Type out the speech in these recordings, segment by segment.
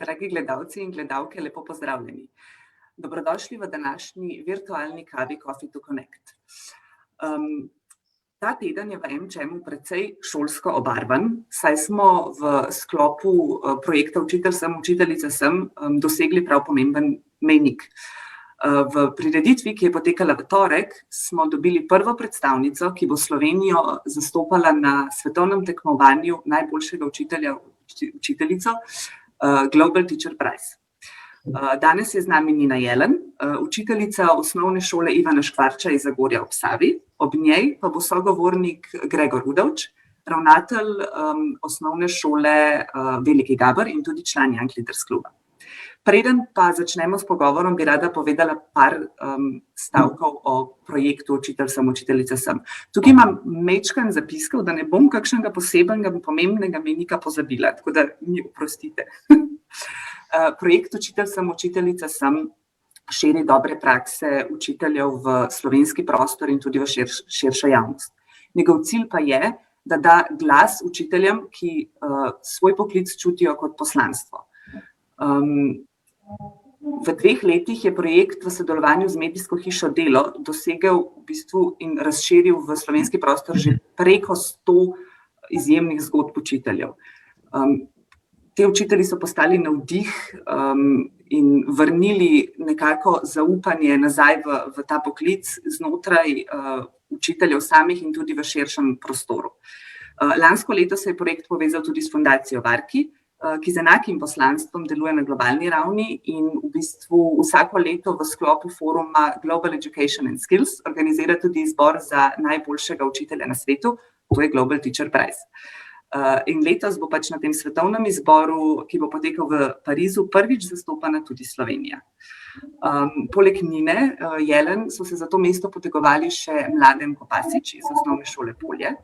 Dragi gledalci in gledalke, lepo pozdravljeni. Dobrodošli v današnji virtualni kavi Coffee to Connect. Ta teden je v MČM precej šolsko obarvan, saj smo v sklopu projekta Učitelj sem, učiteljica sem dosegli prav pomemben mejnik. V prireditvi, ki je potekala v torek, smo dobili prvo predstavnico, ki bo Slovenijo zastopala na svetovnem tekmovanju najboljšega učitelja, učiteljico, Global Teacher Prize. Danes je z nami Nina Jelen, učiteljica osnovne šole Ivana Škvarča iz Zagorja ob Savi, ob njej pa bo sogovornik Gregor Udovč, ravnatelj osnovne šole Veliki Gaber in tudi član Young Leaders kluba. Preden pa začnemo s pogovorom, bi rada povedala par stavkov o projektu Učitelj sem, učiteljica sem. Tukaj imam majčken zapiskov, da ne bom kakšnega posebnega pomembnega mejnika pozabila, tako da mi oprostite. Projekt Učitelj sem, učiteljica sem širi dobre prakse učiteljev v slovenski prostor in tudi v širšo javnost. Njegov cilj pa je, da da glas učiteljem, ki svoj poklic čutijo kot poslanstvo. V 2 letih je projekt v sodelovanju z medijsko hišo Delo dosegel v bistvu in razširil v slovenski prostor že preko 100 izjemnih zgodb učiteljev. Te učitelji so postali navdih in vrnili nekako zaupanje nazaj v ta poklic znotraj učiteljev samih in tudi v širšem prostoru. Lansko leto se je projekt povezal tudi s fundacijo Varki, ki z enakim poslanstvom deluje na globalni ravni in v bistvu vsako leto v sklopu foruma Global Education and Skills organizira tudi izbor za najboljšega učitelja na svetu, to je Global Teacher Prize. In letos bo pač na tem svetovnem izboru, ki bo potekal v Parizu, prvič zastopana tudi Slovenija. Poleg Nine Jelen so se za to mesto potegovali še Mladen Kopasič iz osnovne šole Polje,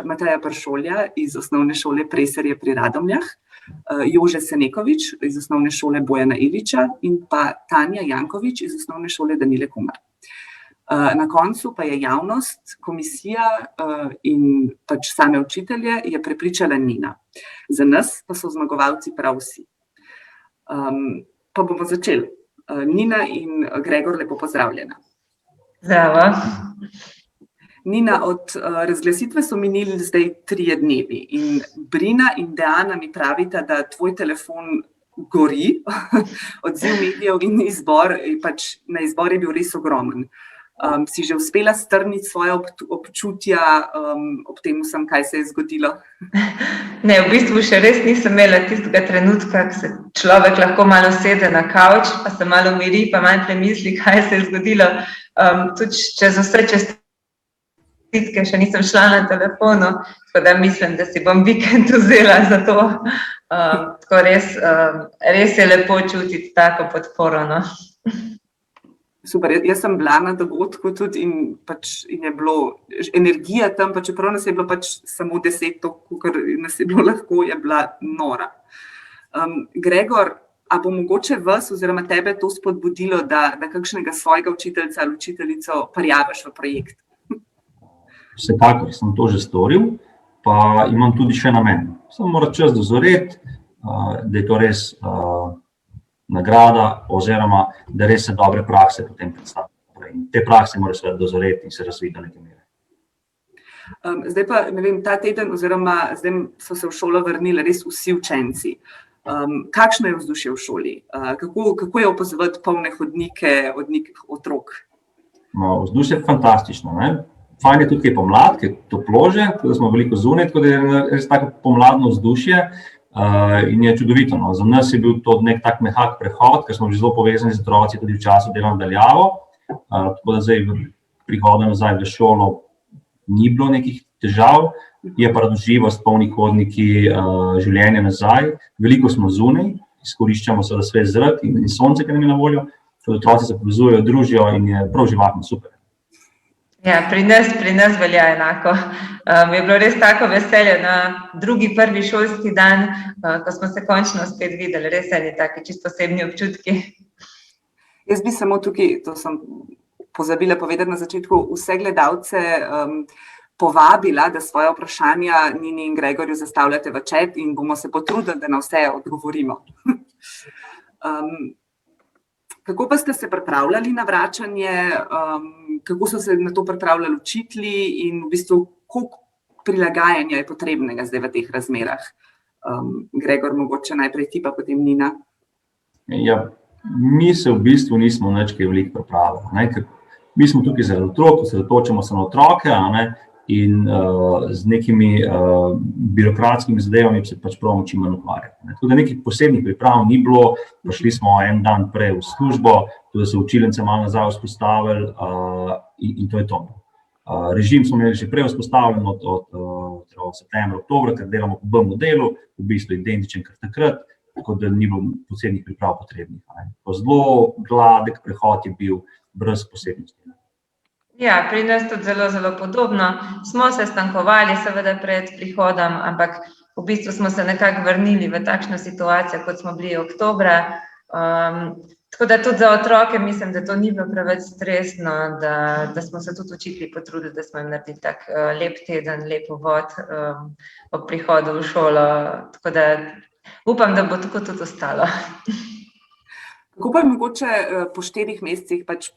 Mateja Pršolja iz osnovne šole Preserje pri Radomljah, Jože Senekovič iz osnovne šole Bojana Iliča in pa Tanja Jankovič iz osnovne šole Danile Kumar. Na koncu pa je javnost, komisija in pač same učitelje je prepričala Nina. Za nas pa so zmagovalci prav vsi. Pa bomo začeli. Nina in Gregor, lepo pozdravljena. Zdravo. Nina, od razglasitve so minili zdaj 3 dnevi in Brina in Deana mi pravita, da tvoj telefon gori, odziv medijev in izbor, pač na izbor je bil res ogromen. Si že uspela strniti svoje občutja ob tem vsem, kaj se je zgodilo? Ne, v bistvu še res nisem imela tistega trenutka, ko se človek lahko malo sede na kavč, pa se malo umiri, pa malo premisli, kaj se je zgodilo. Tudi čez vse čestitke še nisem šla na telefonu, tako da mislim, da si bom vikend vzela za to. Tako res je lepo čutiti tako podporo, no. Super, jaz sem bila na dogodku tudi in je bilo energija tam, pa čeprav nas je bilo pač samo 10, kolikor nas je bilo lahko, je bila nora. Gregor, a bo mogoče vas oziroma tebe to spodbudilo, da kakšnega svojega učiteljca ali učiteljico prijaviš v projekt? Vsekakor sem to že storil, pa imam tudi še namen. Samo mora čas dozoreti, da je to res nagrada oziroma da res se dobre prakse potem predstavljajo. Te prakse morajo seveda dozoreti in se razviti do neke mere. Zdaj pa, ne vem, ta teden oziroma zdaj so se v šolo vrnili res vsi učenci. Kakšno je vzdušje v šoli? Kako je opazovati polne hodnike od nekih otrok? No, vzdušje je fantastično, ne? Fajn je tudi, ki je pomlad, ki je toplo že, tako da smo veliko zunaj, tako da je res tako pomladno vzdušje. In je čudovito. No. Za nas je bil to nek tak mehak prehod, ker smo že zelo povezani z otroci tudi v času dela nadaljavo. Tako da zdaj prihoda nazaj v šolo ni bilo nekih težav, je pa radoživost, polni hodniki, življenje nazaj. Veliko smo zunaj, izkoriščamo seveda svež zrak in sonce, ki nam je na voljo. Otroci se povezujejo, družijo in je prav živahno, super. Ja, pri nas velja enako. Je bilo res tako veselje na drugi, prvi šolski dan, ko smo se končno spet videli, res eni taki čisto posebni občutki. Jaz bi samo tukaj, to sem pozabila povedati na začetku, vse gledalce povabila, da svoje vprašanja Nini in Gregorju zastavljate v chat in bomo se potrudili, da na vse odgovorimo. Kako pa ste se pripravljali na vračanje, kako so se na to pripravljali učitelji in v bistvu, koliko prilagajanja je potrebnega zdaj v teh razmerah? Gregor, mogoče najprej ti, pa potem Nina. Ja, mi se v bistvu nismo nič kaj veliko pripravili. Mi smo tukaj zaradi otrok, osredotočamo se na otroke, in z nekimi birokratskimi zadevami se pač pravimo čim manj ukvarjati. Tako da nekih posebnih priprav ni bilo, prišli smo en dan prej v službo, tudi so učilnice malo nazaj vzpostavili in to je to. Režim smo imeli že prej vzpostavljen od septembra, oktobra, ker delamo po B modelu, v bistvu identičen kar takrat, tako da ni bilo posebnih priprav potrebnih. Zelo gladek prehod je bil brez posebnosti. Ja, pri nas tudi zelo, zelo podobno. Smo se stankovali seveda pred prihodom, ampak v bistvu smo se nekako vrnili v takšno situacijo, kot smo bili oktobra. Tako da tudi za otroke mislim, da to ni bilo preveč stresno, da smo se tudi učitelji potrudili, da smo jim naredili tak lep teden, lep uvod ob prihodu v šolo. Tako da upam, da bo tako tudi ostalo. Kako pa je mogoče po 4 mesecih pač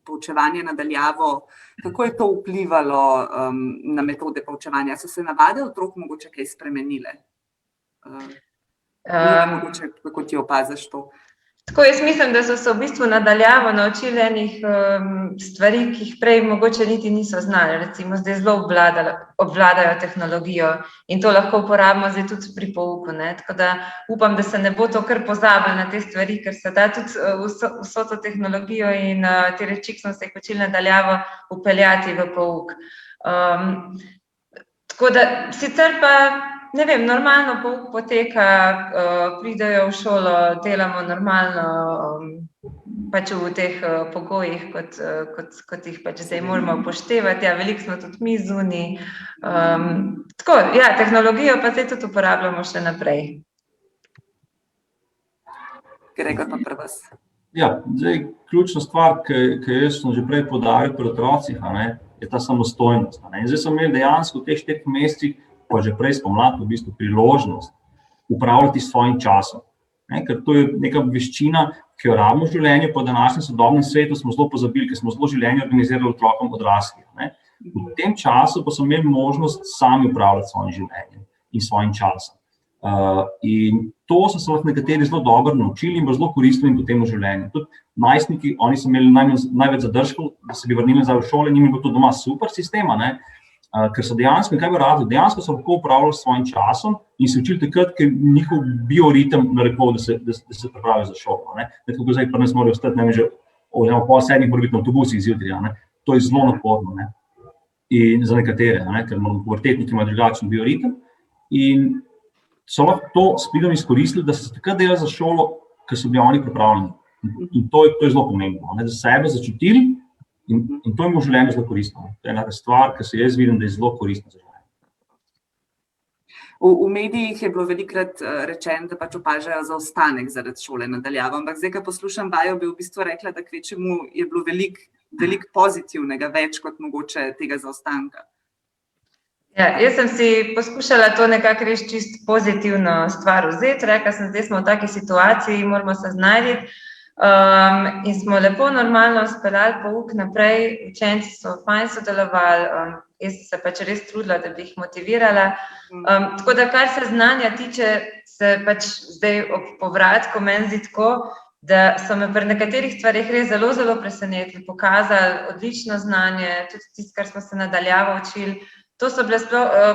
poučevanje nadaljavo, kako je to vplivalo na metode poučevanja? So se navade otrok mogoče kaj spremenile? Mogoče, kako ti opaziš to? Tako, jaz mislim, da so se v bistvu nadaljavo naučili enih stvari, ki jih prej mogoče niti niso znali. Recimo, zdaj zelo obvladajo tehnologijo in to lahko uporabimo zdaj tudi pri pouku, ne. Tako da upam, da se ne bo to kar pozabilo na te stvari, ker se da tudi vso to tehnologijo in te reči, ki smo se jih učili nadaljavo, vpeljati v pouk. Tako da sicer pa ne vem, normalno pouk poteka, pridejo v šolo, delamo normalno, pač v teh pogojih, kot jih pač zdaj moramo upoštevati. Ja, veliko smo tudi mi zunaj. Tako, ja, tehnologijo pa zdaj tudi uporabljamo še naprej. Gregor pa pri vas. Ja, zdaj, ključna stvar, ki jaz sem že prej poudaril pri otrocih, je ta samostojnost. In zdaj smo imeli dejansko v teh 4 mesecih, pa že prej spomladi v bistvu priložnost upravljati s svojim časom. Ker to je neka veščina, ki jo rabimo v življenju, po današnjem sodobnem svetu smo zelo pozabili, ker smo zelo življenje organizirali otrokom odraslih. V tem času pa smo imeli možnost sami upravljati s svojim življenjem in svojim časom. In to so se lahko nekateri zelo dobro naučili in bo zelo koristilo jim potem v življenju. Tudi najstniki, oni so imeli največ zadržkov, da se bi vrnili nazaj v šole, njim je bilo to doma super sistema, ker so dejansko, kaj bi radili, dejansko so lahko upravljali s svojim časom in se učili takrat, ker njihov bioritem narekoval, da se pripravijo za šolo. Tako zdaj pa nas morajo ostati, že pol 7 mora biti na avtobusih zjutraj. To je zelo naporno. In za nekatere, ker pubertetniki imajo drugačen bioritem. In so lahko to s pridom izkoristili, da so se takrat delali za šolo, ker so bili oni pripravljeni. In to je zelo pomembno, da so sebe začutili. In to je v življenju zelo koristno. To je ena stvar, ki se jaz vidim, da je zelo koristna za življenje. V medijih je bilo velikokrat rečeno, da pač opažajo zaostanek zaradi šole nadaljavo, ampak zdaj, ko poslušam vaju, bi v bistvu rekla, da kvečemu je bilo veliko pozitivnega, več kot mogoče tega zaostanka. Ja, jaz sem si poskušala to nekako res čisto pozitivno stvar vzeti. Rekla sem, zdaj smo v taki situaciji, moramo se znajti. In smo lepo normalno speljali pouk naprej, učenci so fajn sodelovali, jaz sem se pač res trudila, da bi jih motivirala. Tako da, kar se znanja tiče, se pač zdaj ob povratku meni zdi tako, da so me pri nekaterih stvarih res zelo, zelo presenetili, pokazali odlično znanje, tudi tisto, kar smo se nadaljavo učili. To so bile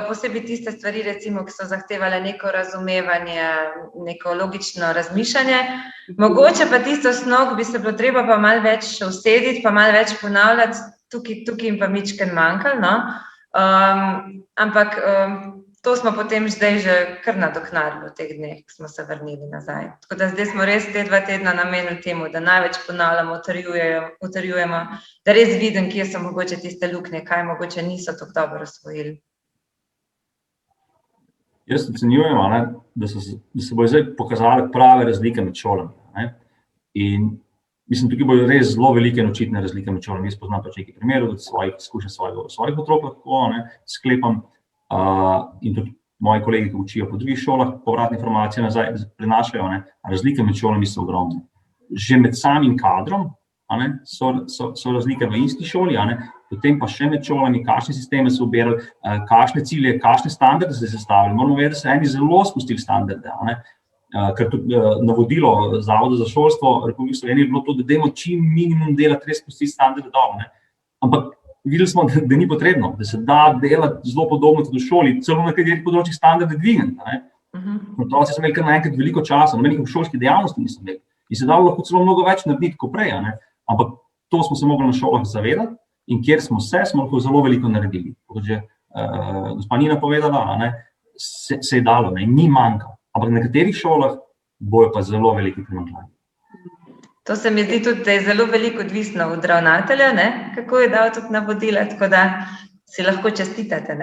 posebej tiste stvari, recimo, ki so zahtevale neko razumevanje, neko logično razmišljanje. Mogoče pa tisto snov bi se bilo treba pa malo več še usediti, pa malo več ponavljati, tukaj jim pa mičken manjkalo, no. Ampak to smo potem zdaj že kar nadoknadili v teh dneh, ki smo se vrnili nazaj. Tako da zdaj smo res te 2 tedna namenili temu, da največ ponavljamo, utrjujemo, da res vidim, kje so mogoče tiste luknje, kaj mogoče niso tako dobro osvojili. Jaz ocenjujem, da se bojo zdaj pokazale prave razlike med šolami. In mislim, tukaj bojo res zelo velike in očitne razlike med šolami. Jaz poznam pač nekaj primerov, od svojih izkušenj svojih otrok lahko sklepam. In tudi moji kolegi, ki učijo po drugih šolah, povratne informacije nazaj prenašajo, razlike med šolami so ogromne. Že med samim kadrom so razlike v isti šoli, potem pa še med šolami, kakšne sisteme so ubirali, kakšne cilje, kakšne standarde se zastavili. Moramo vedeti, da so eni zelo spustili standarde, ker tudi navodilo Zavoda za šolstvo Republike Slovenije je bilo to, da dajmo čim minimum delati, res spustiti standarde dobro. Ampak videli smo, da ni potrebno, da se da delati zelo podobno tudi v šoli, celo na katerih področjih standarde dvigniti. Otroci so imeli kar naenkrat veliko časa, nobenih šolskih dejavnosti niso imeli. In se dalo lahko celo mnogo več narediti kot prej. Ampak to smo se mogli na šolah zavedati in kjer smo lahko zelo veliko naredili. Kot že gospa Nina povedala, se je dalo, ni manjkalo. Ampak na nekaterih šolah bojo pa zelo veliki primanjkljaj. To se mi zdi tudi, da je zelo veliko odvisno od ravnatelja, kako je dal tudi navodila, tako da si lahko čestitate.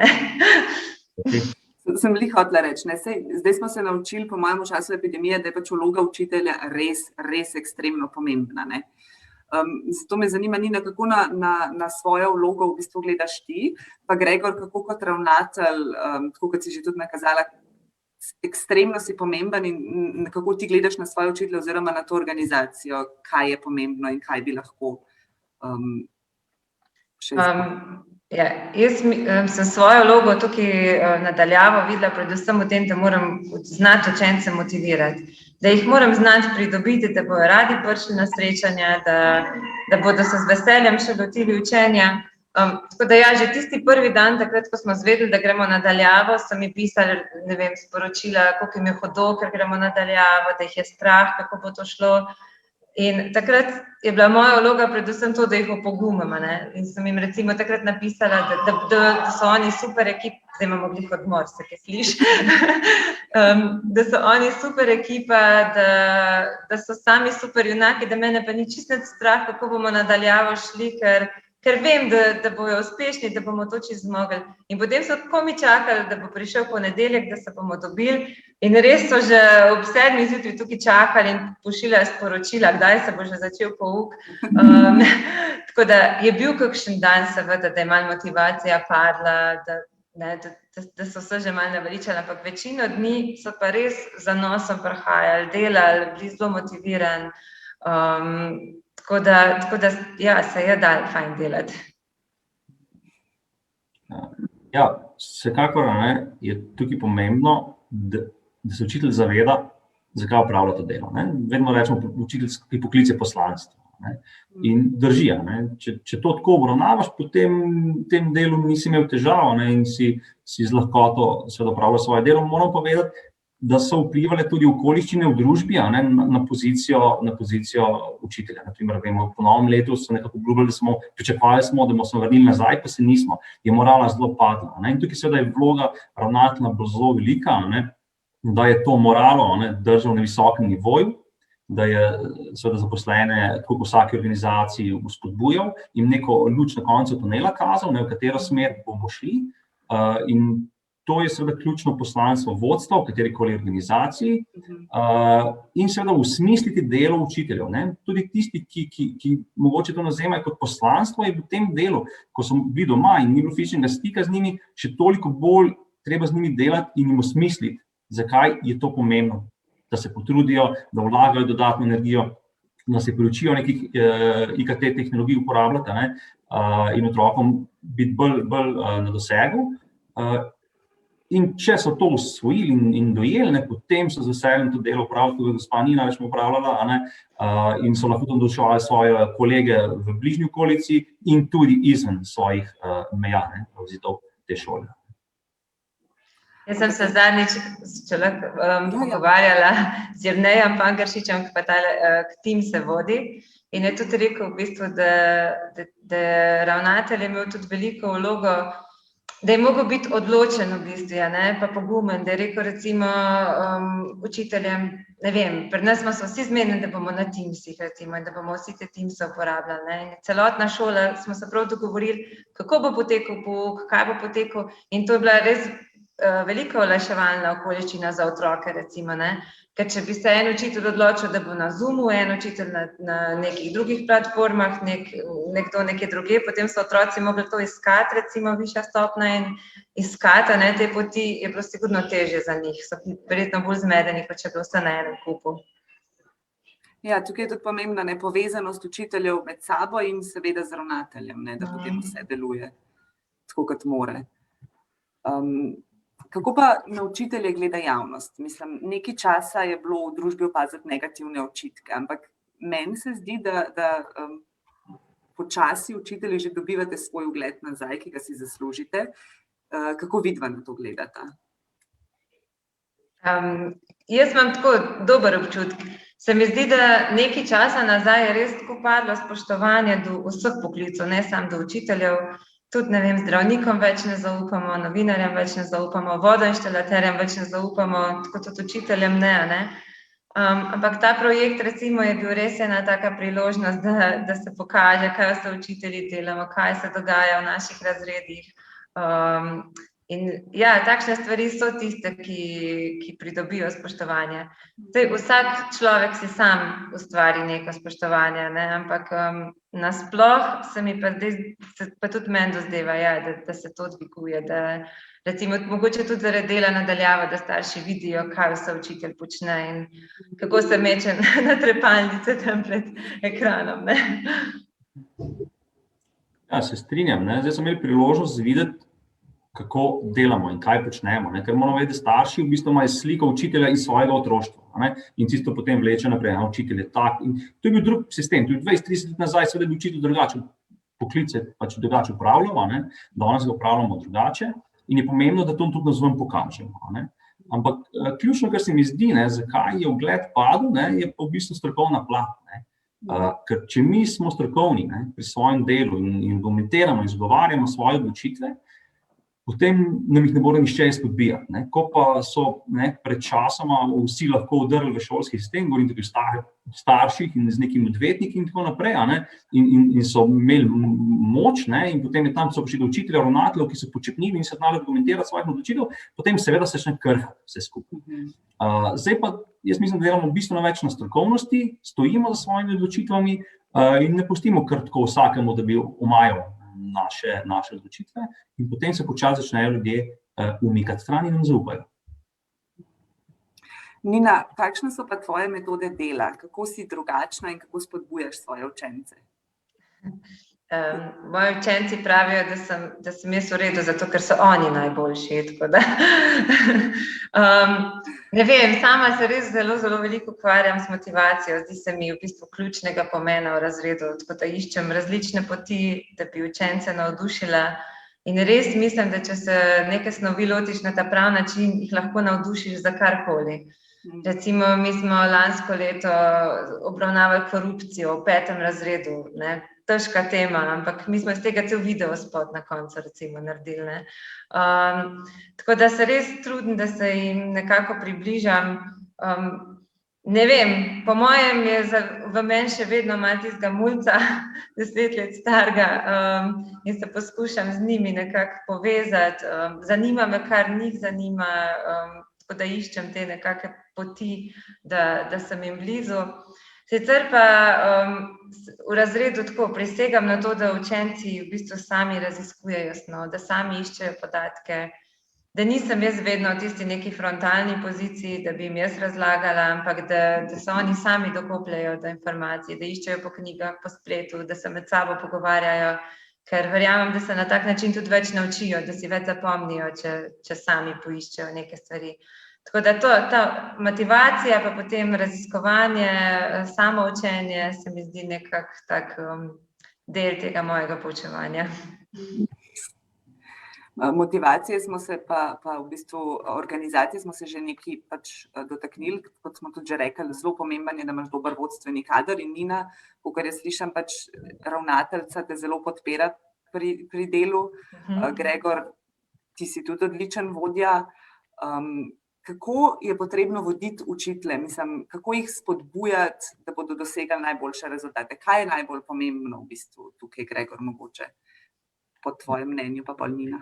sem glih hotela reči, ne, zdaj smo se naučili, po mojem, v času epidemije, da je pač vloga učitelja res ekstremno pomembna. Ne. Zato me zanima, Nina, kako na svojo vlogo v bistvu gledaš ti, pa Gregor, kako kot ravnatelj, tako kot si že tudi nakazala, ekstremno si pomemben in kako ti gledaš na svoje učitelje oziroma na to organizacijo, kaj je pomembno in kaj bi lahko še izpostavili. Jaz sem svojo vlogo tukaj nadaljavo videla predvsem v tem, da moram znati učence motivirati, da jih moram znati pridobiti, da bodo radi prišli na srečanja, da bodo se z veseljem še lotili učenja. Tako da že tisti prvi dan, takrat, ko smo zvedeli, da gremo nadaljavo, so mi pisali, ne vem, sporočila, koliko jim je hudo, ker gremo nadaljavo, da jih je strah, kako bo to šlo. In takrat je bila moja vloga predvsem to, da jih opogumim, ne. In sem jim recimo takrat napisala, da so oni super ekipa, zdaj imamo glih odmor, se kaj sliši, da so oni super ekipa, da so sami super junaki, da mene pa ni čisto strah, kako bomo nadaljavo šli, ker vem, da bojo uspešni, da bomo to čisto zmogli. In potem so tako mi čakali, da bo prišel ponedeljek, da se bomo dobili. In res so že ob 7 zjutraj tukaj čakali in pošiljali sporočila, kdaj se bo že začel pouk. Tako da je bil kakšen dan, seveda, da je malo motivacija padla, da so se že malo naveličali, ampak večino dni so pa res za nosom prihajali, delali, bili zelo motivirani. Tako da se je dal fajn delati. Ja, vsekakor je tukaj pomembno, da se učitelj zaveda, zakaj opravlja to delo. Vedno rečemo, učiteljski poklic je poslanstvo. In drži, če to tako obravnavaš, potem v tem delu nisi imel težav in si z lahkoto seveda opravljal svoje delo. Moram povedati, da so vplivale tudi okoliščine v družbi na pozicijo učitelja. Naprimer, vemo, po novem letu so nekako obljubili, pričakovali smo, da bomo se vrnili nazaj, pa se nismo. Je morala zelo padla. In tukaj seveda je vloga ravnatelja zelo velika, da je to moralo držal na visokem nivoju, da je seveda zaposlene, tako v vsaki organizaciji, vzpodbujal in neko luč na koncu tunela kazal, v katero smer bomo šli. In to je seveda ključno poslanstvo vodstva v katerikoli organizaciji in seveda usmisliti delo učiteljev. Tudi tisti, ki mogoče to nazemajo kot poslanstvo, je v tem delu, ko so bili doma in ni bilo fizičnega stika z njimi, še toliko bolj treba z njimi delati in jim usmisliti, zakaj je to pomembno, da se potrudijo, da vlagajo dodatno energijo, da se priučijo nekih IKT tehnologij uporabljati in otrokom biti bolj na dosegu. In če so to usvojili in dojeli, potem so z veseljem to delo opravili, tudi gospa Nina več opravljala, in so lahko navduševali svoje kolege v bližnji okolici in tudi izven svojih meja, zidov te šole. Jaz sem se zadnjič pogovarjala z Jernejem Pankršičem, ki pa k tim se vodi, in je tudi rekel v bistvu, da ravnatelj je imel tudi veliko vlogo, da je mogel biti odločen v bistvu, pa pogumen, da je rekel recimo učiteljem, ne vem, pri nas smo se vsi zmenili, da bomo na Teamsih recimo in da bomo vsi te Teams uporabljali. In celotna šola smo se prav dogovorili, kako bo potekal pouk, kaj bo potekal, in to je bila res velika olajševalna okoliščina za otroke recimo, ker če bi se en učitelj odločil, da bo na Zoomu, en učitelj na nekih drugih platformah, nekdo nekje druge, potem so otroci mogli to iskati, recimo višja stopnja in iskati te poti, je bilo sigurno težje za njih, so verjetno bolj zmedeni, kot če bi vse na enem kupu. Ja, tukaj je tudi pomembna povezanost učiteljev med sabo in seveda z ravnateljem, da potem vse deluje tako, kot more. Kako pa na učitelje gleda javnost? Mislim, nekaj časa je bilo v družbi opaziti negativne očitke, ampak meni se zdi, da počasi učitelji že dobivate svoj ugled nazaj, ki ga si zaslužite. Kako vidva na to gledata? Jaz imam tako dober občutek. Se mi zdi, da nekaj časa nazaj je res tako padlo spoštovanje do vseh poklicev, ne samo do učiteljev. Tudi, ne vem, zdravnikom več ne zaupamo, novinarjem več ne zaupamo, vodoinštalaterjem več ne zaupamo, tako tudi učiteljem ne. Ampak ta projekt recimo je bil res ena taka priložnost, da se pokaže, kaj se učitelji delamo, kaj se dogaja v naših razredih. In ja, takšne stvari so tiste, ki pridobijo spoštovanje. Zdaj, vsak človek si sam ustvari neko spoštovanje, ne? Ampak nasploh se mi pa tudi meni dozdeva, ja, da se to dviguje, da recimo mogoče tudi zaradi dela nadaljavo, da starši vidijo, kaj vse učitelj počne in kako se meče na trepalnice tam pred ekranom. Ne? Ja, se strinjam, ne? Zdaj sem imel priložnost videti, kako delamo in kaj počnemo. Ne? Ker moramo vedeti, da starši v bistvu imajo sliko učitelja iz svojega otroštva, ne? In tisto potem vleče naprej, učitelj je tak. In to je bil drug sistem, tudi 20-30 let nazaj seveda bi učitelj drugače poklice pač drugače upravljal, ne? Danes ga upravljamo drugače in je pomembno, da to tudi navzven pokažemo. Ne? Ampak ključno, kar se mi zdi, ne, zakaj je ugled padel, ne, je v bistvu strokovna plat. Ne? Ker če mi smo strokovni, ne, pri svojem delu in argumentiramo, izgovarjamo svoje odločitve, potem nam jih ne bo nihče izpodbijati. Ne. Ko pa so pred časoma vsi lahko vdrli v šolski sistem, govorim tudi o starših in z nekimi odvetniki in tako naprej, ne, in so imeli moč, ne, in potem je tam so prišli do učitelja, ravnateljev, ki so počepnili in se znali argumentirati svojih odločitev, potem seveda se začne krhati vse skupaj. Zdaj pa jaz mislim, da delamo bistveno več na strokovnosti, stojimo za svojimi odločitvami in ne pustimo kar tako vsakemu, da bi omajal naše odločitve in potem se počasi začnejo ljudje umikati stran in nam zaupajo. Nina, kakšne so pa tvoje metode dela? Kako si drugačna in kako spodbujaš svoje učence? Moji učenci pravijo, da sem jaz v redu, zato ker so oni najboljši. Tako da. Ne vem, sama se res zelo, zelo veliko ukvarjam s motivacijo. Zdi se mi v bistvu ključnega pomena v razredu, tako da iščem različne poti, da bi učence navdušila. In res mislim, da če se neke snovi lotiš na ta prav način, jih lahko navdušiš za karkoli. Recimo, mi smo lansko leto obravnavali korupcijo v 5. razredu, ne? Težka tema, ampak mi smo iz tega cel video spot na koncu recimo naredili. Ne? Tako da se res trudim, da se jim nekako približam. Ne vem, po mojem je v meni še vedno malo tistega mulca, 10 let starega, in se poskušam z njimi nekako povezati. Zanima me, kar njih zanima, tako da iščem te nekake poti, da sem jim blizu. Sicer pa v razredu tako prisegam na to, da učenci v bistvu sami raziskujejo snov, da sami iščejo podatke, da nisem jaz vedno v tisti neki frontalni poziciji, da bi jim jaz razlagala, ampak da se oni sami dokopljajo do informacij, da iščejo po knjigah, po spletu, da se med sabo pogovarjajo, ker verjamem, da se na tak način tudi več naučijo, da si več zapomnijo, če sami poiščejo neke stvari. Tako da ta motivacija, pa potem raziskovanje, samoučenje se mi zdi nekako tak del tega mojega poučevanja. Motivacije smo se pa v bistvu, organizacije smo se že nekaj pač dotaknili, kot smo tudi že rekli, zelo pomemben je, da imaš dober vodstveni kader in Nina, kakor jaz slišim, pač ravnateljica te zelo podpira pri delu. Gregor, ti si tudi odličen vodja. Kako je potrebno voditi učitelje, kako jih spodbujati, da bodo dosegali najboljše rezultate? Kaj je najbolj pomembno v bistvu tukaj, Gregor, mogoče po tvojem mnenju, pa pol Nina?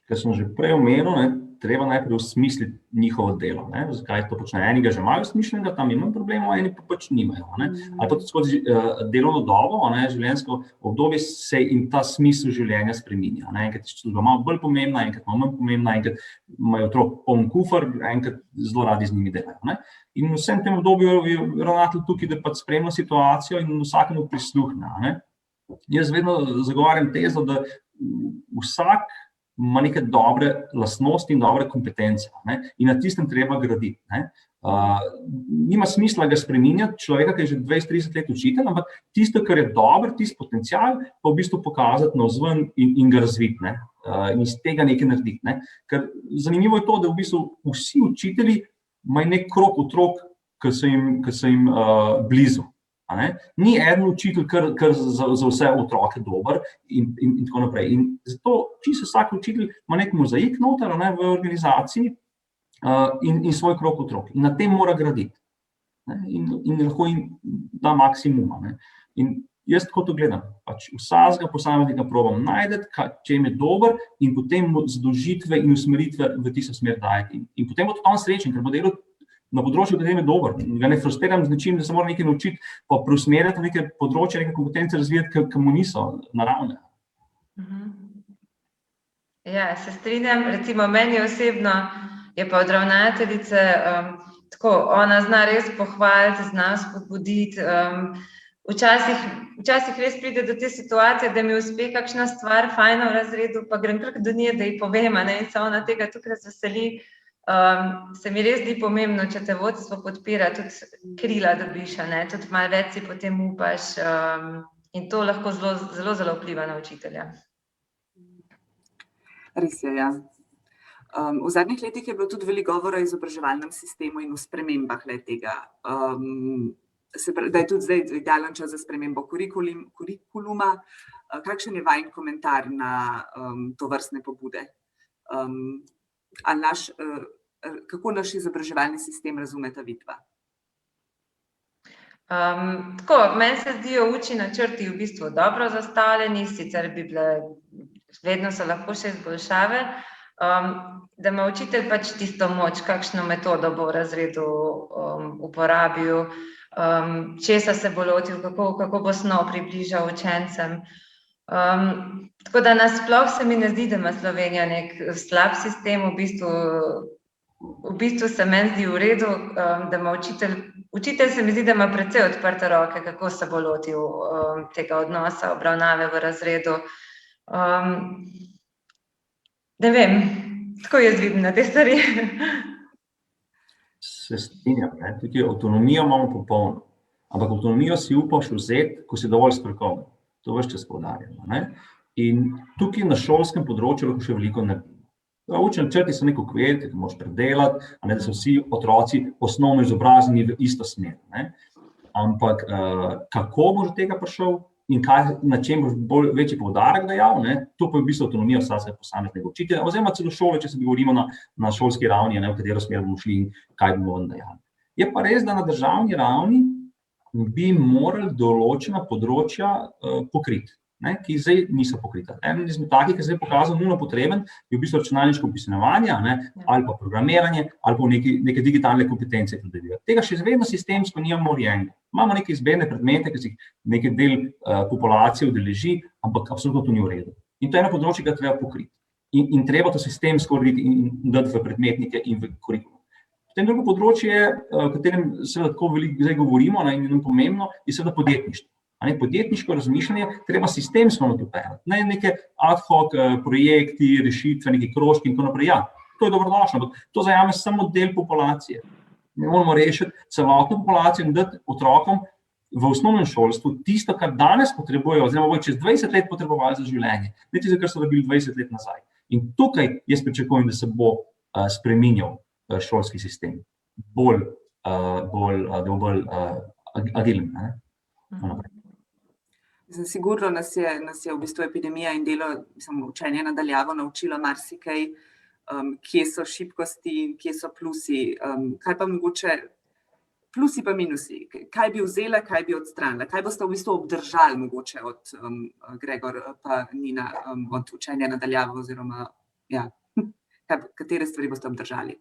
Ker sem že prej omenil, treba najprej osmisliti njihovo delo. Ne? Zakaj to počne? Eni ga že imajo osmišljenega, tam imam problemov, eni pa pač nimajo. Ne? Ali pa tudi skozi delovno dobo, življenjsko obdobje se jim ta smisel življenja spreminja. Enkrat je služba malo bolj pomembna, enkrat malo manj pomembna, enkrat imajo otrok poln kufer, enkrat zelo radi z njimi delajo. Ne? In v vsem tem obdobju je ravnatelj tukaj, da pač spremlja situacijo in vsakemu prisluhne. Ne? Jaz vedno zagovarjam tezo, da vsak ima neke dobre lastnosti in dobre kompetence, ne? In na tistem treba graditi. Ne? Nima smisla ga spreminjati, človeka, ki je že 20-30 let učitelj, ampak tisto, kar je dobro, tisti potencial, pa v bistvu pokazati navzven in ga razviti, ne? In iz tega nekaj narediti. Ne? Ker zanimivo je to, da v bistvu vsi učitelji imajo nek krog otrok, ki so jim blizu. Ni eden učitelj, kar za vse otroke dober in tako naprej. In zato čisto vsak učitelj ima nek mozaik noter v organizaciji in svoj krog otrok. In na tem mora graditi. In lahko jim da maksimum. In jaz tako to gledam. Pač vsakega posameznika probam najdeti, če jim je dober in potem mu zadolžitve in usmeritve v tisto smer dajati. In potem bo tudi on srečen, ker bo delal na področju, v katerem je dober. Ga ne frustriram z nečim, da se mora nekaj naučiti, pa preusmerjati v neke področje, neke kompetence razvijati, ki mu niso naravne. Ja, se strinjam. Recimo meni osebno je pa od ravnateljice tako, ona zna res pohvaliti, zna spodbuditi. Včasih res pride do te situacije, da mi uspe kakšna stvar fajna v razredu, pa grem kar do nje, da ji povem, in se ona tega tukaj razveseli. Se mi res zdi pomembno, če te vodstvo podpira, tudi krila dobiš, tudi malo več si potem upaš, in to lahko zelo, zelo vpliva na učitelja. Res je, ja. V zadnjih letih je bilo tudi veliko govora o izobraževalnem sistemu in o spremembah le-tega. Da je tudi zdaj idealen čas za spremembo kurikuluma. Kakšen je vajin komentar na tovrstne pobude? Kako naš izobraževalni sistem razumeta vidva? Tako, meni se zdijo učni načrti v bistvu dobro zastavljeni, sicer bi bile, vedno so lahko še izboljšave, da ima učitelj pač tisto moč, kakšno metodo bo v razredu uporabil, česa se bo lotil, kako bo snov približal učencem. Tako da nasploh se mi ne zdi, da ima Slovenija nek slab sistem, v bistvu se meni zdi v redu, da ima učitelj se mi zdi, da ima precej odprte roke, kako se bo lotil tega odnosa, obravnave v razredu. Ne vem, tako jaz vidim na te stvari. Se strinjam, tudi avtonomijo imamo popolno, ampak avtonomijo si upaš vzeti, ko si dovolj strokoven. To ves čas poudarjamo. In tukaj na šolskem področju lahko še veliko naredimo. Učni načrti so nek okvir, ki ga moraš predelati, da so vsi otroci osnovno izobrazeni v isto smer. Ampak kako boš do tega prišel in na čem boš večji poudarek dajal, to pa je v bistvu avtonomija vsakega posameznega učitelja, oziroma celo šole, če se govorimo na šolski ravni, v katero smer bomo šli in kaj bomo dajali. Je pa res, da na državni ravni bi morali določena področja pokriti, ki zdaj niso pokrita. En izmed takih, ki je zdaj pokazal nujno potreben, je v bistvu računalniško opismenjevanje, ali pa programiranje, ali pa neke digitalne kompetence. Tega še vedno sistemsko nimamo urejenega. Imamo neke izbirne predmete, ki se jih neki del populacije udeleži, ampak absolutno to ni v redu. In to je eno področje, ki ga treba pokriti. In treba to sistemsko urediti in dati v predmetnike in v kurikulum. Potem drugo področje, o katerem seveda tako veliko zdaj govorimo in je pomembno, je seveda podjetništvo. Podjetniško razmišljanje treba sistemsko napeljati, ne neke ad hoc projekti, rešitve, neki krožki in tako naprej. Ja, to je dobrodošlo, ampak to zajame samo del populacije. Mi moramo rešiti celotno populacijo in dati otrokom v osnovnem šolstvu tisto, kar danes potrebujejo, oziroma bojo čez 20 let potrebovali za življenje, ne tisto, kar so dobili 20 let nazaj. In tukaj jaz pričakujem, da se bo spreminjal šolski sistem, bolj agilen. Sigurno nas je v bistvu epidemija in delo, učenje nadaljavo naučilo marsikaj, kje so šibkosti, kje so plusi, kaj pa mogoče plusi pa minusi, kaj bi vzela, kaj bi odstranila, kaj boste v bistvu obdržali mogoče od Gregor pa Nina, od učenja nadaljavo oziroma, katere stvari boste obdržali?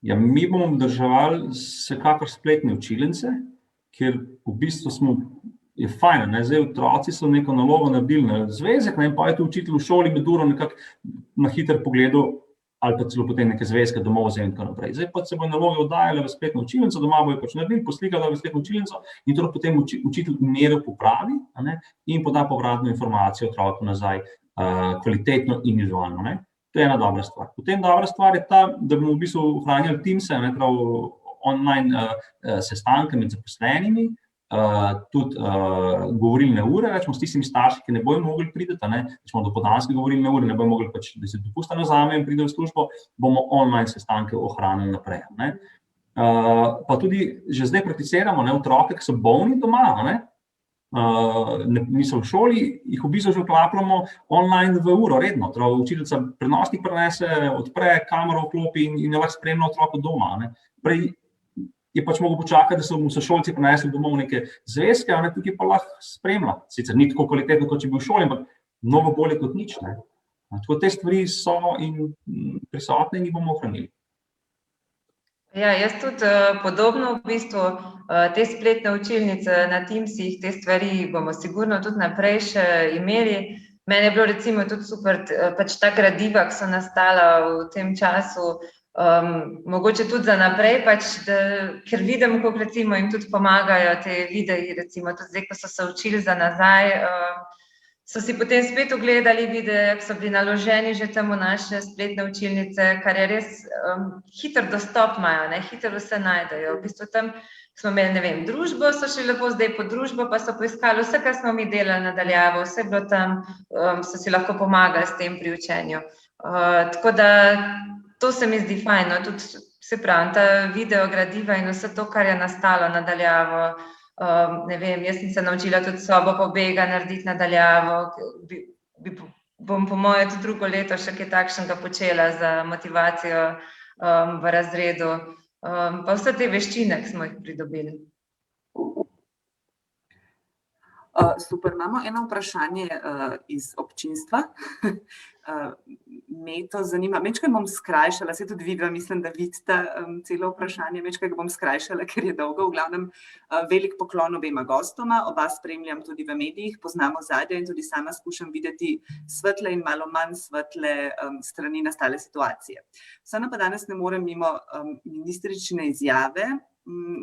Ja, mi bomo obdrževali vsekakor spletne učilnice, ker v bistvu je fajn, zdaj otroci so neko nalogo naredili, zvezek, pa je to učitelj v šoli med uro nekako na hiter pogledal, ali pa celo potem neke zvezke domov vzel in tako naprej. Zdaj pa se bo naloge oddajale v spletno učilnico, doma bojo pač naredili, poslikali v spletno učilnico in to potem učitelj meril popravi in poda povratno informacijo otroku nazaj kvalitetno in vizualno. To je ena dobra stvar. Potem dobra stvar je ta, da bomo v bistvu ohranjali Teamse, online sestanke med zaposlenimi, tudi govorilne ure, rečemo s tistimi starši, ki ne bojo mogli priti, rečemo dopoldanske govorilne ure, ne bojo mogli pač, da se dopusta nazamejo in pridejo v službo, bomo online sestanke ohranili naprej. Pa tudi že zdaj prakticiramo otroke, ki so bolni doma, niso v šoli, jih v bistvu že vklapljamo online v uro, redno. Učiteljica prenosnik prenese, odpre, kamero vklopi in je lahko spremlja otroka doma. Prej je pač mogel počakati, da so mu sošolci prinesli domov neke zvezke, tukaj pa lahko spremlja. Sicer ni tako kvalitetno, kot če bi v šoli, ampak mnogo bolje kot nič. Ne? Tako te stvari so in prisotne in jih bomo ohranili. Ja, jaz tudi podobno v bistvu te spletne učilnice na Teamsih, te stvari bomo sigurno tudi naprej še imeli. Meni je bilo recimo tudi super, pač ta gradiva, ki so nastala v tem času, mogoče tudi za naprej, pač, ker vidim, kako recimo jim tudi pomagajo te videi, recimo tudi zdaj, ko so se učili za nazaj, so si potem spet ogledali videe, ki so bili naloženi že tam v naše spletne učilnice, kar je res hiter dostop imajo, ne, hiter vse najdejo. V bistvu tam smo imeli, ne vem, družbo, so še lepo zdaj po družbo, pa so poiskali vse, kar smo mi delali nadaljavo, vse je bilo tam, so si lahko pomagali s tem pri učenju. Tako da to se mi zdi fajn, no, tudi se pravim, ta video gradiva in vse to, kar je nastalo nadaljavo. Ne vem, jaz sem se naučila tudi sobo pobega narediti nadaljavo, bom po moje tudi drugo leto še kaj takšnega počela za motivacijo v razredu, pa vse te veščine, ki smo jih pridobili. Super, imamo eno vprašanje iz občinstva. Me to zanima, mečkaj bom skrajšala, se tudi vidva, mislim, da vidite celo vprašanje, mečkaj ga bom skrajšala, ker je dolgo. V glavnem, velik poklon obema gostoma, oba spremljam tudi v medijih, poznamo zadje in tudi sama skušam videti svetle in malo manj svetle strani nastale situacije. Vseeno pa danes ne morem mimo ministričine izjave,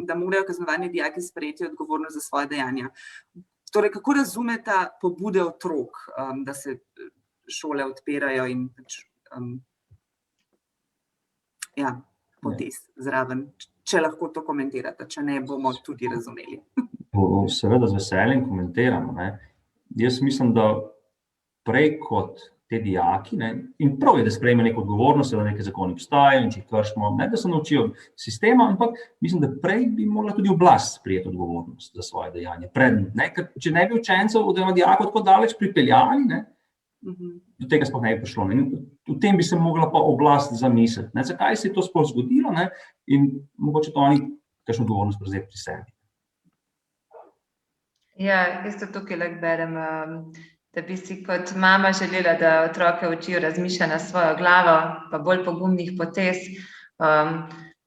da morajo kaznovani dijaki sprejeti odgovornost za svoje dejanja. Torej, kako razumeta pobude otrok, da se šole odpirajo in potest zraven, če lahko to komentirate, če ne, bomo tudi razumeli. Seveda z veseljem komentiramo. Ne. Jaz mislim, da prej kot te dijaki, ne, in prav je, da sprejme neko odgovornost, da neke zakoni obstajajo in če jih kršimo, ne da se naučijo sistema, ampak mislim, da prej bi morala tudi oblast sprejeti odgovornost za svoje dejanje. Ker če ne bi učencev oziroma dijakov tako daleč pripeljali, ne, do tega sploh ne bi prišlo. Ne. V tem bi se mogla pa oblast zamisliti. Ne. Zakaj se je to sploh zgodilo, ne, in mogoče to oni kakšno odgovornost prevzeti pri sebi. Ja, jaz to tukaj lahko berem, da bi si kot mama želela, da otroke učijo razmišljati na svojo glavo, pa bolj pogumnih potez.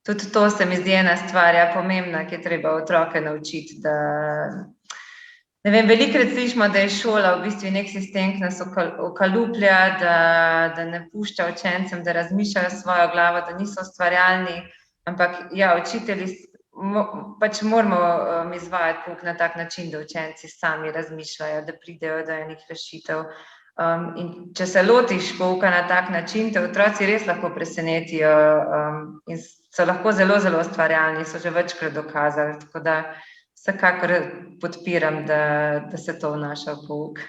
Tudi to se mi zdi ena stvar, pomembna, ki je treba otroke naučiti, da ne vem, velikokrat slišimo, da je šola v bistvu nek sistem, ki nas okaluplja, da ne pušča učencem, da razmišljajo svojo glavo, da niso ustvarjalni, ampak ja, učitelji pač moramo izvajati pouk na tak način, da učenci sami razmišljajo, da pridejo do enih rešitev. In če se lotiš pouka na tak način, te otroci res lahko presenetijo in so lahko zelo, zelo ustvarjalni, so že večkrat dokazali, tako da vsekakor podpiram, da se to vnaša v pouk.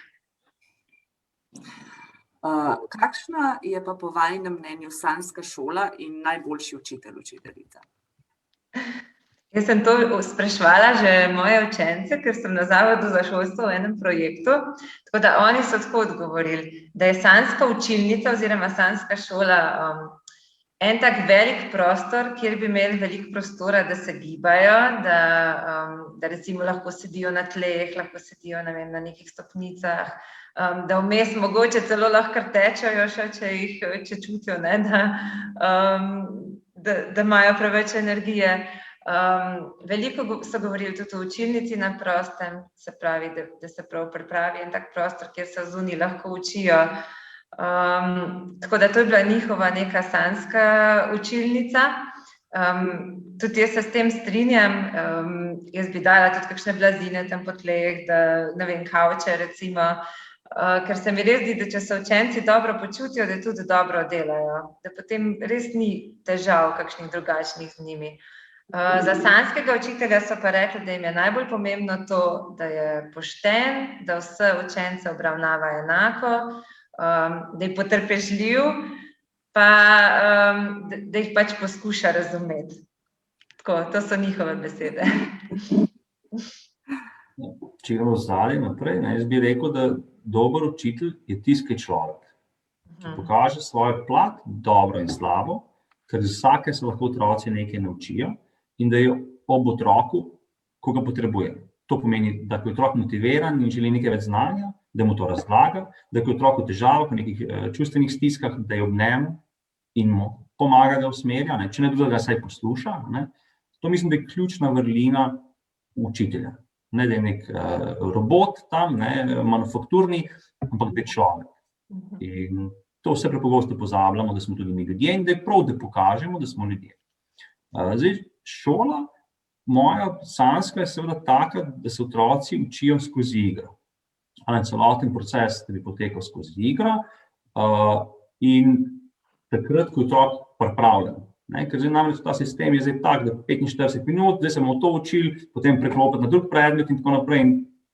Kakšna je pa po vajinem mnenju sanjska šola in najboljši učitelj, učiteljica? Jaz sem to spraševala že moje učence, ker sem na Zavodu za šolstvo v enem projektu, tako da oni so tako odgovorili, da je sanjska učilnica oziroma sanjska šola en tak velik prostor, kjer bi imeli veliko prostora, da se gibajo, da recimo lahko sedijo na tleh, lahko sedijo, ne vem, na nekih stopnicah, da vmes mogoče celo lahko tečejo še, če čutijo, ne, da imajo preveč energije. Veliko so govorili tudi o učilnici na prostem, se pravi, da se prav pripravi en tak prostor, kjer se zunaj lahko učijo. Tako da to je bila njihova neka sanjska učilnica. Tudi jaz se s tem strinjam, jaz bi dala tudi kakšne blazine tam po tleh, da, ne vem, kavče recimo, ker se mi res zdi, da če se učenci dobro počutijo, da tudi dobro delajo, da potem res ni težav kakšnih drugačnih z njimi. Za sanjskega učitelja so pa rekli, da jim je najbolj pomembno to, da je pošten, da vse učence obravnava enako, da je potrpežljiv, pa da jih pač poskuša razumeti. Tako, to so njihove besede. Če gremo zdaj naprej, jaz bi rekel, da dober učitelj je tisti človek, ki pokaže svojo plat, dobro in slabo, ker iz vsake se lahko otroci nekaj naučijo in da je ob otroku, ko ga potrebuje. To pomeni, da ko je otrok motiviran in želi nekaj več znanja, da mu to razlaga, da ko je otrok v težavah, v nekih čustvenih stiskah, da je ob njemu in mu pomaga, da usmerja, če ne drugega, saj posluša. To mislim, da je ključna vrlina učitelja. Ne, da je nek robot tam, manufakturni, ampak da je človek. In to vse prepogosto pozabljamo, da smo tudi mi ljudje in da je prav, da pokažemo, da smo ljudje. Zdaj, šola moja sanjska je seveda taka, da se otroci učijo skozi igro. Celoten proces, da bi potekal skozi igro in takrat, ko je otrok pripravljen. Ker zdaj namreč ta sistem je zdaj tak, da 45 minut, zdaj se bomo to učili, potem preklopiti na drug predmet in tako naprej in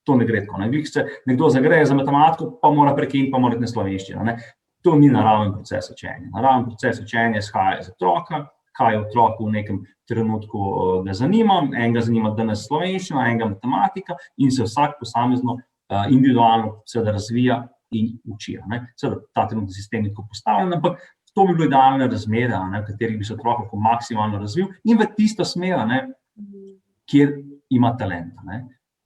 to ne gre tako. Se nekdo zagreje za matematiko, pa mora prekiniti, pa mora iti na slovenščino. To ni naraven proces učenja. Naraven proces učenja izhaja iz otroka, kaj je otroku v nekem trenutku ga zanima, enega zanima danes slovenščina, enega matematika in se vsak posamezno individualno seveda razvija in uči. Seveda ta trenutni sistem je tako postavljen, ampak to bi bilo idealne razmere, v katerih bi se otrok lahko maksimalno razvil in v tisto smer, kjer ima talent.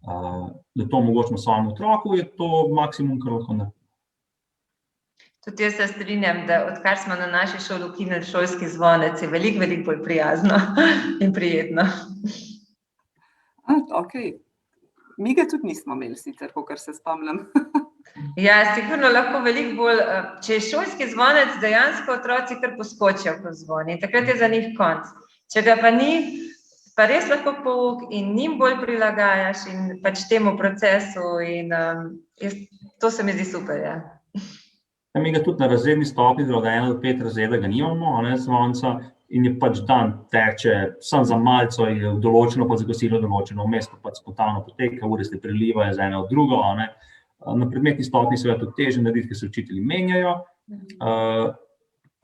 Da to omogočimo svojemu otroku, je to maksimum, kar lahko naredimo. Tudi jaz se strinjam, da odkar smo na naši šoli ukinili šolski zvonec, je veliko bolj prijazno in prijetno. Okej. Mi ga tudi nismo imeli sicer, kakor se spomnim. Ja, sigurno lahko veliko bolj, če je šolski zvonec, dejansko otroci kar poskočijo, ko zvoni. Takrat je za njih konc. Če ga pa ni, pa res lahko pouk in njim bolj prilagajaš in pač temu procesu in to se mi zdi super, ja. Mi ga tudi na razredni stopnji, od 1 do 5 razreda ga nimamo, zvonca, in je pač dan teče, samo za malco je določeno, pa za kosilo določeno, vmes pa pač spontano poteka, ure se prelivajo z eno v drugo. Na predmetni stopnji se je tudi težje narediti, ker se učitelji menjajo,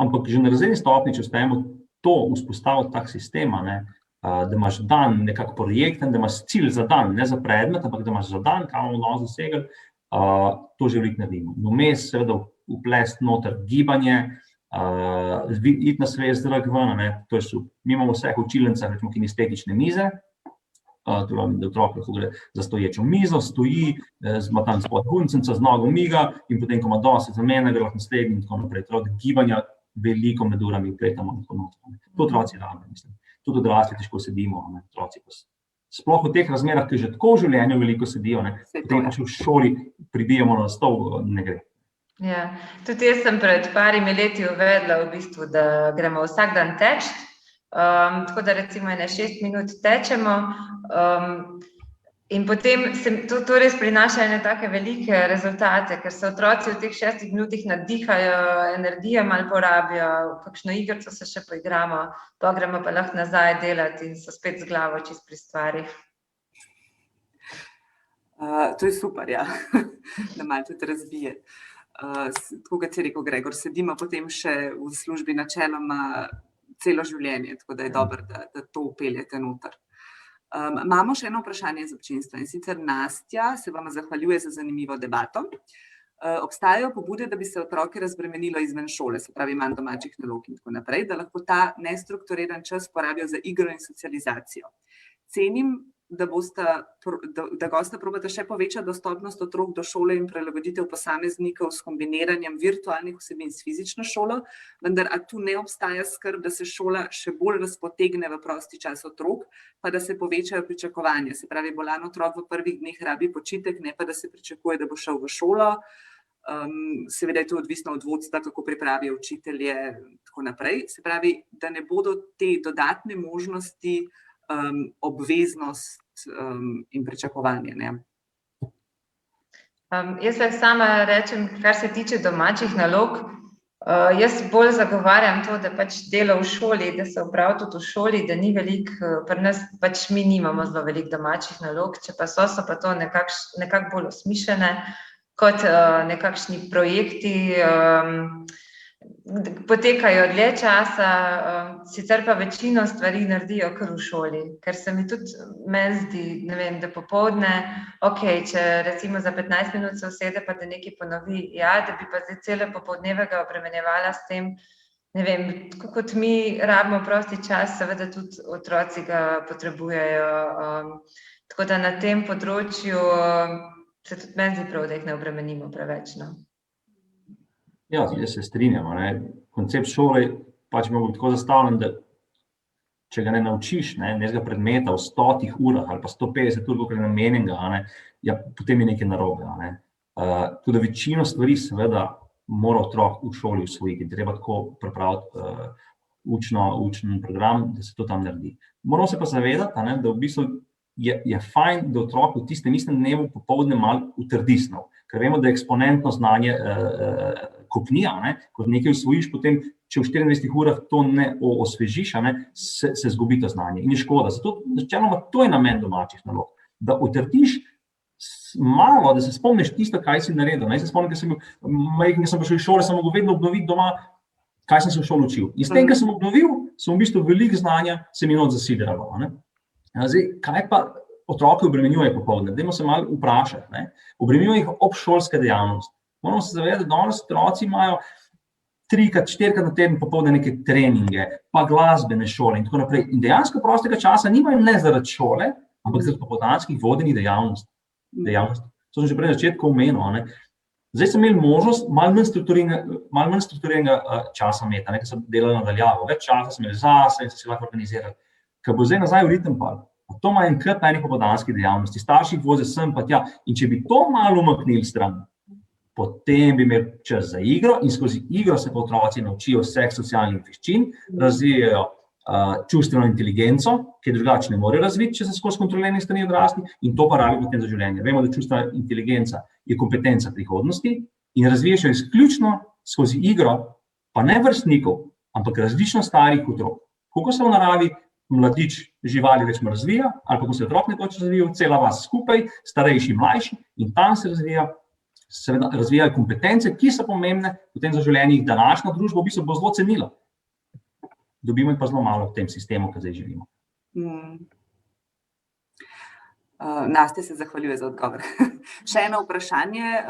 ampak že na razredni stopnji, če uspemo to vzpostaviti tak sistem, da imaš dan nekako projekten, da imaš cilj za dan, ne za predmet, ampak da imaš za dan, kaj bomo danes dosegli, to že veliko naredimo. Vmes seveda vplesti noter gibanje, iti na svež zrak ven, to je super. Mi imamo v vseh učilnicah kinestetične mize, da otrok lahko gre za stoječo mizo, stoji, ima tam spod guncenca, z nogo miga in potem, ko ima dosti zamena, gre lahko naslednji in tako naprej. Gibanja veliko med urami vpletamo. To otroci rabijo, mislim. Tudi odrasli težko sedimo, otroci pa sploh v teh razmerah, ki že tako v življenju veliko sedijo, potem pa še v šoli pribijamo na stol, ne gre. Ja, tudi jaz sem pred parimi leti uvedla v bistvu, da gremo vsak dan teč, tako da recimo 6 minut tečemo in potem to res prinaša ene take velike rezultate, ker se otroci v teh 6 minutih nadihajo, energijo malo porabijo, kakšno igrico se še poigramo, pa gremo pa lahko nazaj delati in so spet z glavo čisto pri stvarih. To je super, ja, da malo tudi razbije. Tako kot si rekel, Gregor, sedimo potem še v službi načeloma celo življenje, tako da je dobro, da to vpeljete noter. Imamo še eno vprašanje za občinstvo in sicer Nastja se vam zahvaljuje za zanimivo debato. Obstajajo pobude, da bi se otroke razbremenilo izven šole, se pravi manj domačih nalog in tako naprej, da lahko ta nestrukturiran čas porabijo za igro in socializacijo. Cenim, da gosta probate še povečati dostopnost otrok do šole in prilagoditev posameznikov s kombiniranjem virtualnih vsebin s fizično šolo, vendar tu ne obstaja skrb, da se šola še bolj razpotegne v prosti čas otrok, pa da se povečajo pričakovanja. Se pravi, bolan otrok v prvih dneh rabi počitek, ne pa da se pričakuje, da bo šel v šolo. Seveda je to odvisno od vodstva, kako pripravijo učitelje in tako naprej. Se pravi, da ne bodo te dodatne možnosti obveznost in pričakovanje. Jaz sama rečem, kar se tiče domačih nalog, jaz bolj zagovarjam to, da pač delo v šoli, da se opravi tudi v šoli, da ni veliko, pri nas pač mi nimamo zelo veliko domačih nalog, če pa so pa to nekako bolj osmišljene kot nekakšni projekti, potekajo dlje časa, sicer pa večino stvari naredijo kar v šoli, ker se mi tudi meni zdi, ne vem, da popoldne, če recimo za 15 minut se usede pa da nekaj ponovi, ja, da bi pa zdaj cele popoldnevega obremenjevala s tem, ne vem, tako kot mi rabimo prosti čas, seveda tudi otroci ga potrebujejo. Tako da na tem področju se tudi meni zdi prav, da jih ne obremenimo preveč. No? Ja, jaz se strinjam. Ne. Koncept šole pač ima tako zastavljen, da če ga ne naučiš nekega predmeta v 100 urah ali pa 150 ur, koliko je namenjenega, ja, potem je nekaj narobe. Ne. Tudi večino stvari seveda mora otrok v šoli usvojiti. Treba tako pripraviti učni program, da se to tam naredi. Moramo se pa zavedati, da v bistvu je fajn, da otrok v tistem istem dnevu popoldne malo utrdi snov. Ker vemo, da je eksponentno znanje kopnija, ko nekaj usvojiš, potem, če v 24 urah to ne osvežiš, se zgubi to znanje in je škoda. Zato načeloma to je namen domačih nalog, da utrdiš malo, da se spomniš tisto, kaj si naredil. Jaz se spomnim, ker sem bil majhen, sem prišel iz šole, sem mogel vedno obnoviti doma, kaj sem se v šoli učil. In s tem, ker sem obnovil, sem v bistvu veliko znanja se mi not zasidralo. Zdaj, kaj pa otroke obremenjuje popoldne? Dajmo se malo vprašati. Obremenjuje jih obšolske dejavnosti. Moramo se zavedati, da danes otroci imajo 3-4 na teden popoldne neke treninge, pa glasbene šole in tako naprej. In dejansko prostega časa nimajo ne zaradi šole, ampak zaradi popoldanskih vodenih dejavnosti. To sem že prej na začetku omenil. Zdaj sem imel možnost malo manj strukturiranega časa imeti, ker sem delal nadaljavo. Več časa sem imel zase in sem se lahko organiziral. Ker bo zdaj nazaj v ritem pal. To ima enkrat na eni popoldanski dejavnosti. Starši jih voze sem pa tja. In če bi to malo umaknili stran, potem bi imeli čas za igro in skozi igro se pa otroci naučijo vseh socialnih veščin, razvijajo čustveno inteligenco, ki drugače ne morejo razviti, če se skozi kontrolirane strani odrasli, in to pa rabi potem za življenje. Vemo, da čustvena inteligenca je kompetenca prihodnosti in razvijajo se izključno skozi igro, pa ne vrstnikov, ampak različno starih otrok. Kako se v naravi mladič živali recimo razvija, ali kako se otrok nekoč razvija, cela vas skupaj, starejši, mlajši, in tam se razvijajo kompetence, ki so pomembne potem za življenje. Današnja družba v bistvu bo zelo cenila. Dobimo pa zelo malo v tem sistemu, ki zdaj živimo. Nastja se zahvaljuje za odgovor. Še eno vprašanje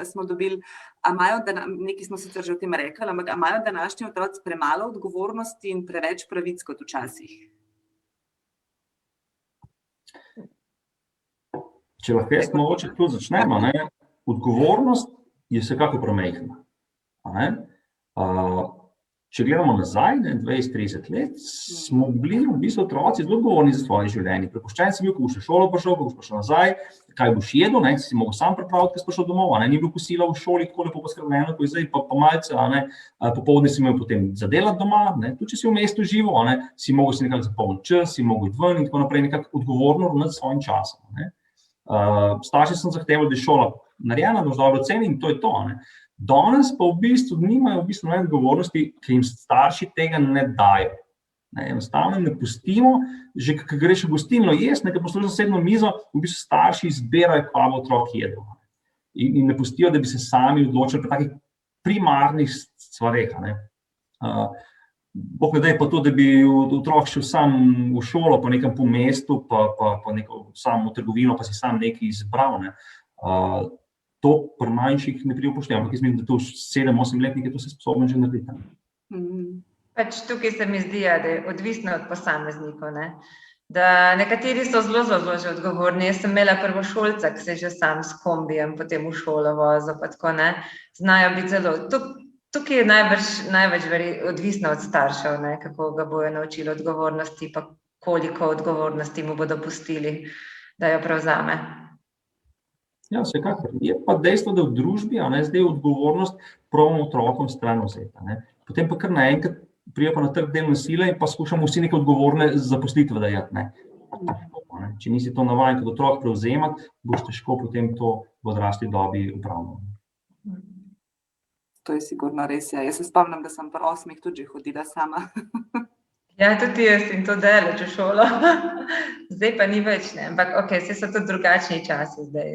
smo dobili. Nekaj smo sicer že o tem rekli, ampak imajo današnji otroci premalo odgovornosti in preveč pravic kot včasih? Če lahko jaz mogoče tu začnemo, odgovornost je vsekako premajhna. Če gledamo nazaj, 20-30 let, smo bili v bistvu otroci zelo odgovorni za svoje življenje. Prepuščen si bil, ko boš v šolo prišel, ko boš prišel nazaj, kaj boš jedel, si mogel sam pripraviti, ko si prišel domov, ni bilo kosila v šoli tako lepo poskrbljeno, ko je zdaj pa malce, popoldne si imel potem za delati doma, tudi če si v mestu živel, si mogel si nekako zapolniti čas, si mogel iti ven in tako naprej, nekako odgovorno ravnati s svojim časom. Starši sem zahteval, da je šola narejena, da boš dobro ocenil in to je to. Danes pa v bistvu nimajo odgovornosti, ki jim starši tega ne dajo. Enostavno ne pustimo, že ko greš v gostilno jesti, ko poslušaš zasedno mizo, v bistvu starši izbirajo, kaj bo otrok jedel. In ne pustijo, da bi se sami odločili pri takih primarnih stvareh. Bog ne daj pa to, da bi otrok šel sam v šolo, pa nekam po mestu, pa neko samo trgovino, pa si sam nekaj izbral. To pri manjših ne pride upoštevati, ampak jaz mislim, da to 7-8 letnike to se sposobno že narediti. Tukaj se mi zdi, da je odvisno od posameznikov. Da nekateri so zelo že odgovorni. Jaz sem imela prvošolca, ki se je že sam s kombijem potem v šolo vozil, pa tako znajo biti zelo. Tukaj je največ odvisno od staršev, kako ga bojo naučili odgovornosti, pa koliko odgovornosti mu bodo pustili, da jo prevzame. Ja, vsekakor. Je pa dejstvo, da v družbi zdaj odgovornost probamo otrokom stran vzeti. Potem pa kar naenkrat pride pa na trg delovne sile in pa skušamo vsi neke odgovorne zaposlitve dajati. Če nisi to navajen kot otrok prevzemati, boš težko potem to v odrasli dobi upravljal. To je sigurno res. Jaz se spomnim, da sem pri 8 tudi že hodila sama. Ja, tudi jaz in to daleč v šolo. Zdaj pa ni več, ampak saj so tudi drugačni časi zdaj.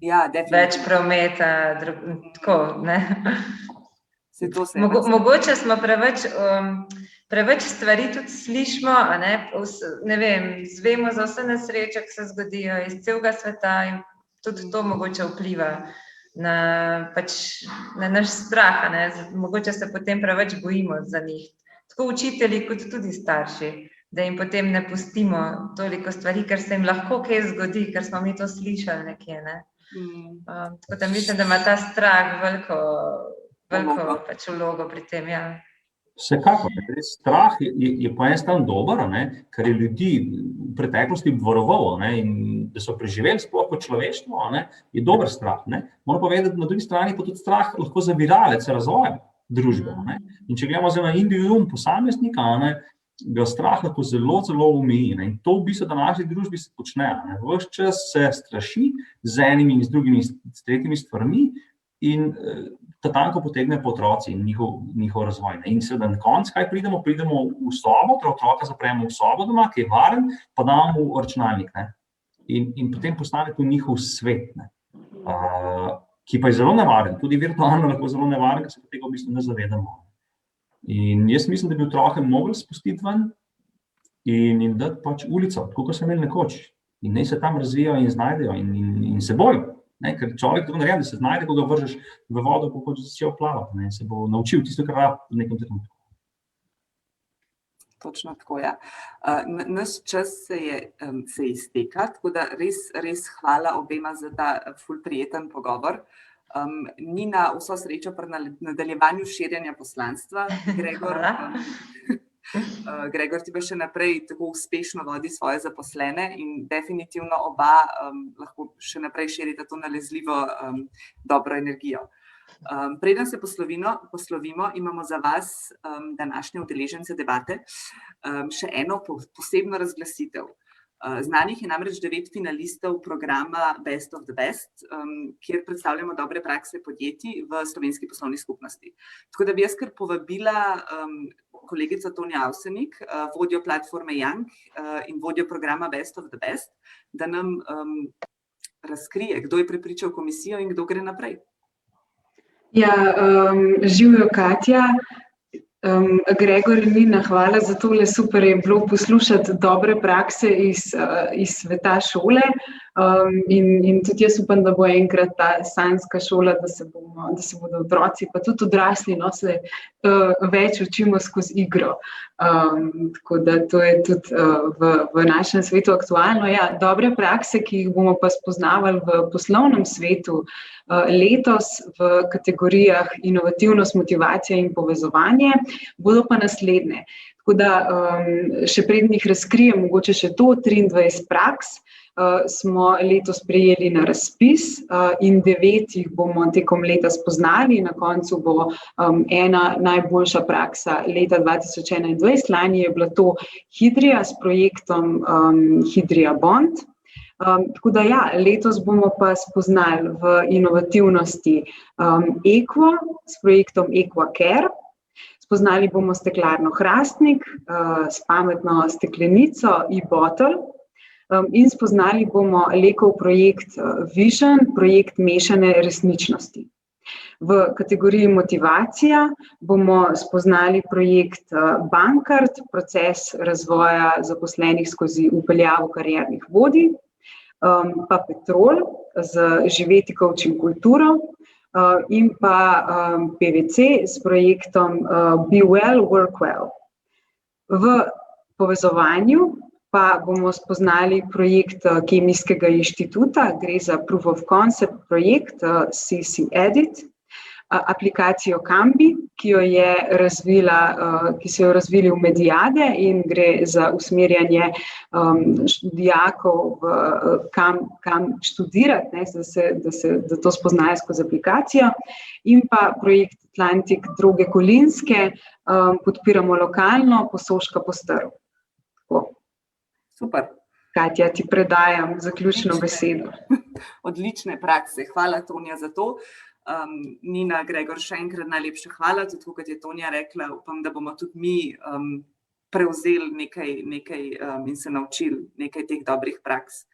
Ja, definitivno. Več prometa, tako, Mogoče smo preveč stvari tudi slišimo, ne vem, zvemo za vse nesreče, ki se zgodijo iz celega sveta in tudi to mogoče vpliva na naš strah, ne? Mogoče se potem preveč bojimo za njih. Tako učitelji kot tudi starši, da jim potem ne pustimo toliko stvari, ker se jim lahko kaj zgodi, ker smo mi to slišali nekje. Ne? Tako da mislim, da ima ta strah veliko pač vlogo pri tem. Ja. Vsekakor, strah je po en strani dober, ker je ljudi v preteklosti obvaroval, in da so preživeli sploh kot človeštvo, je dober strah. Moram povedati, na drugi strani pa tudi strah lahko zaviralec razvoja družbe. In če gledamo zdaj na individuum posameznika, ga strah lahko zelo, zelo omeji. In to v bistvu današnji družbi se počne. Ves čas se straši z enimi in z drugimi, s tretjimi stvarmi in tanko potegne po otroci in njihov razvoj. In seveda na koncu, kaj pridemo? Pridemo v sobo, otroka zapremo v sobo doma, ki je varen, pa damo v računalnik. In potem postane to njihov svet, ki pa je zelo nevaren, tudi virtualno lahko zelo nevaren, ker se tega v bistvu ne zavedamo. In jaz mislim, da bi otroke mogli spustiti ven in dati pač ulico, tako kot so imeli nekoč. In naj se tam razvijajo in znajdejo in se bojo. Ker človek tako naredi, da se znajde, ko ga vržeš v vodo, ko hoče začel plavati, in se bo naučil tisto, kar rab v nekem trenutku. Točno tako, ja. Naš čas se izteka, tako da res hvala obema za ta ful prijeten pogovor. Nina, vso srečo pri nadaljevanju širjenja poslanstva. Gregor, ti pa še naprej tako uspešno vodi svoje zaposlene in definitivno oba lahko še naprej širite to nalezljivo dobro energijo. Preden se poslovimo, imamo za vas, današnje udeležence debate, še eno posebno razglasitev. Znanih je namreč 9 finalistov programa Best of the Best, kjer predstavljamo dobre prakse podjetij v slovenski poslovni skupnosti. Tako da bi jaz kar povabila kolegico Tonja Avsenik, vodjo platforme Young in vodjo programa Best of the Best, da nam razkrije, kdo je prepričal komisijo in kdo gre naprej. Ja, živjo Katja. Gregor in Nina, hvala za tole, super je bilo poslušati dobre prakse iz sveta šole in tudi jaz upam, da bo enkrat ta sanjska šola, da se bodo otroci, pa tudi odrasli, se več učimo skozi igro. Tako da to je tudi v našem svetu aktualno. Ja, dobre prakse, ki jih bomo pa spoznavali v poslovnem svetu letos v kategorijah inovativnost, motivacija in povezovanje, bodo pa naslednje. Tako da še preden jih razkrijem, mogoče še to, 23 praks smo letos prejeli na razpis in 9 jih bomo tekom leta spoznali. Na koncu bo ena najboljša praksa leta 2021. Lani je bila to Hidria s projektom Hidria Bond. Tako da ja, letos bomo pa spoznali v inovativnosti Equo s projektom Equa Care. Spoznali bomo steklarno Hrastnik s pametno steklenico e-bottle in spoznali bomo Lekov projekt Vision, projekt mešane resničnosti. V kategoriji motivacija bomo spoznali projekt Bankart, proces razvoja zaposlenih skozi vpeljavo kariernih vodij, pa Petrol z živeti coaching kulturo in pa PVC s projektom Be Well, Work Well. V povezovanju pa bomo spoznali projekt Kemijskega inštituta, gre za Proof of Concept projekt CC Edit, aplikacijo Kambi, ki so jo razvili v Medijade in gre za usmerjanje dijakov kam študirati, da to spoznajo skozi aplikacijo, in pa projekt Atlantik Droge Kolinske, podpiramo lokalno, Posoška Postrv. Super. Katja, ti predajam zaključno besedo. Odlične prakse, hvala Tonja za to. Nina, Gregor, še enkrat najlepša hvala, tudi kot je Tonja rekla, upam, da bomo tudi mi prevzeli nekaj in se naučili nekaj teh dobrih praks.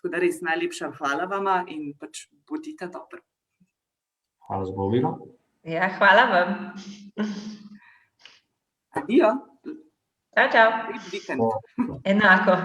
Tako da res najlepša hvala vama in pač bodite dobro. Hvala za povabilo. Ja, hvala vam. Adijo. Čau, čau. Lep vikend. Enako.